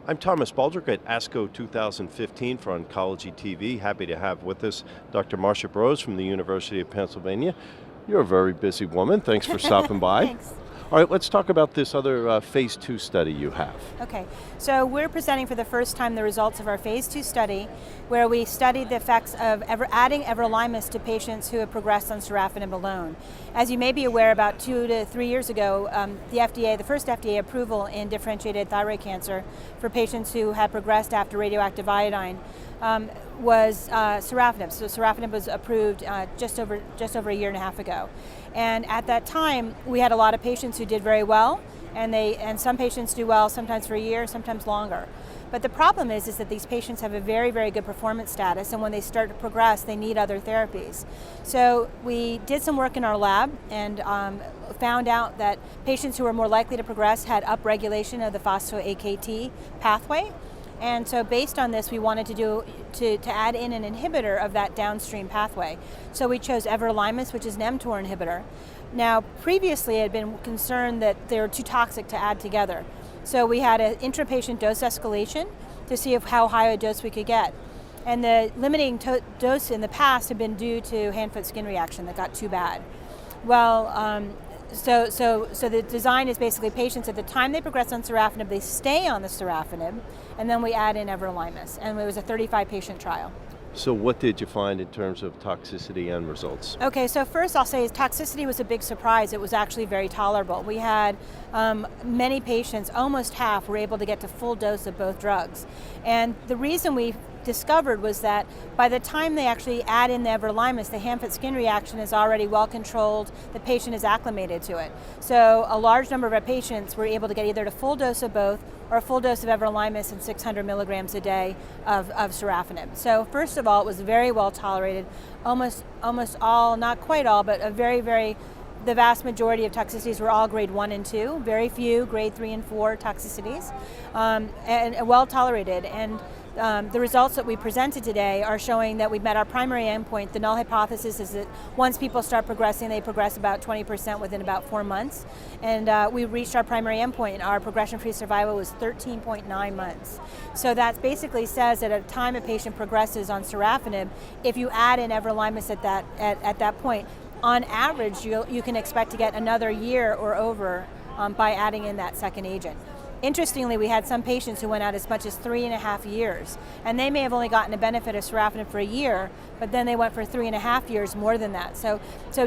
I'm Thomas Baldrick at ASCO 2015 for Oncology.TV. Happy to have with us Dr. Marcia Brose from the University of Pennsylvania. You're a very busy woman. Thanks for stopping by. Thanks. All right, let's talk about this other phase 2 study you have. Okay, so we're presenting for the first time the results of our phase 2 study where we studied the effects of adding Everolimus to patients who have progressed on Sorafenib alone. As you may be aware, about 2 to 3 years ago, the first FDA approval in differentiated thyroid cancer for patients who had progressed after radioactive iodine was Sorafenib. So Sorafenib was approved just over a year and a half ago. And at that time, we had a lot of patients who did very well, and some patients do well sometimes for a year, sometimes longer. But the problem is that these patients have a very, very good performance status, and when they start to progress, they need other therapies. So we did some work in our lab and found out that patients who were more likely to progress had upregulation of the phospho-AKT pathway. And so based on this, we wanted to add in an inhibitor of that downstream pathway. So we chose Everolimus, which is an mTOR inhibitor. Now, previously, I had been concerned that they were too toxic to add together. So we had an intrapatient dose escalation to see how high a dose we could get. And the limiting dose in the past had been due to hand-foot skin reaction that got too bad. Well, so the design is basically patients at the time they progress on Sorafenib, they stay on the Sorafenib, and then we add in Everolimus, and it was a 35-patient trial. So what did you find in terms of toxicity and results? Okay, so first I'll say toxicity was a big surprise. It was actually very tolerable. We had many patients, almost half, were able to get to full dose of both drugs. And the reason we discovered was that by the time they actually add in the Everolimus, the hand-foot skin reaction is already well controlled, the patient is acclimated to it. So a large number of our patients were able to get either a full dose of both or a full dose of Everolimus and 600 milligrams a day of Sorafenib. So first of all, it was very well tolerated. Almost all, not quite all, but the vast majority of toxicities were all grade 1 and 2, very few grade 3 and 4 toxicities, and well tolerated. And the results that we presented today are showing that we've met our primary endpoint. The null hypothesis is that once people start progressing, they progress about 20% within about 4 months. And we reached our primary endpoint. Our progression-free survival was 13.9 months. So that basically says that at a time a patient progresses on Sorafenib, if you add in Everolimus at that point, on average, you can expect to get another year or over by adding in that second agent. Interestingly, we had some patients who went out as much as 3.5 years, and they may have only gotten a benefit of Sorafenib for a year, but then they went for 3.5 years more than that. So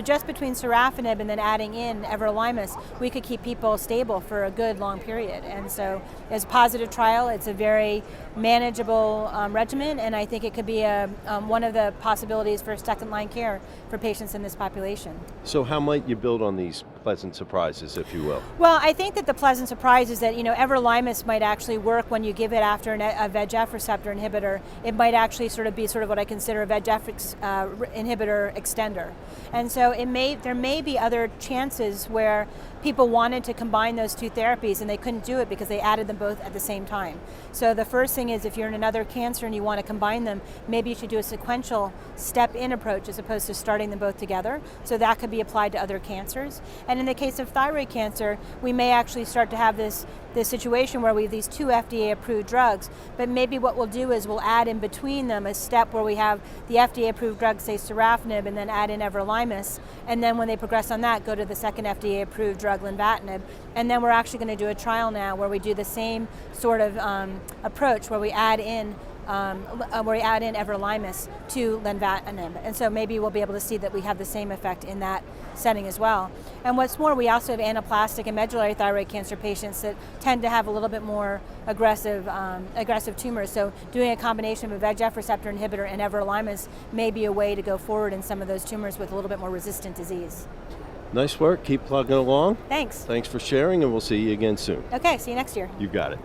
just between Sorafenib and then adding in Everolimus, we could keep people stable for a good long period. And so it's a positive trial. It's a very manageable regimen, and I think it could be one of the possibilities for second-line care for patients in this population. So how might you build on these pleasant surprises, if you will? Well, I think that the pleasant surprise is that, Everolimus might actually work when you give it after a VEGF receptor inhibitor. It might actually be what I consider a VEGF inhibitor extender. And so there may be other chances where people wanted to combine those two therapies and they couldn't do it because they added them both at the same time. So the first thing is if you're in another cancer and you want to combine them, maybe you should do a sequential step-in approach as opposed to starting them both together. So that could be applied to other cancers. And in the case of thyroid cancer, we may actually start to have this situation where we have these two FDA-approved drugs, but maybe what we'll do is we'll add in between them a step where we have the FDA-approved drug, say Sorafenib, and then add in Everolimus, and then when they progress on that, go to the second FDA-approved drug, Lenvatinib, and then we're actually going to do a trial now where we do the same sort of approach where we add in Everolimus to Lenvatinib. And so maybe we'll be able to see that we have the same effect in that setting as well. And what's more, we also have anaplastic and medullary thyroid cancer patients that tend to have a little bit more aggressive tumors. So doing a combination of a VEGF receptor inhibitor and Everolimus may be a way to go forward in some of those tumors with a little bit more resistant disease. Nice work. Keep plugging along. Thanks. Thanks for sharing, and we'll see you again soon. Okay, see you next year. You got it.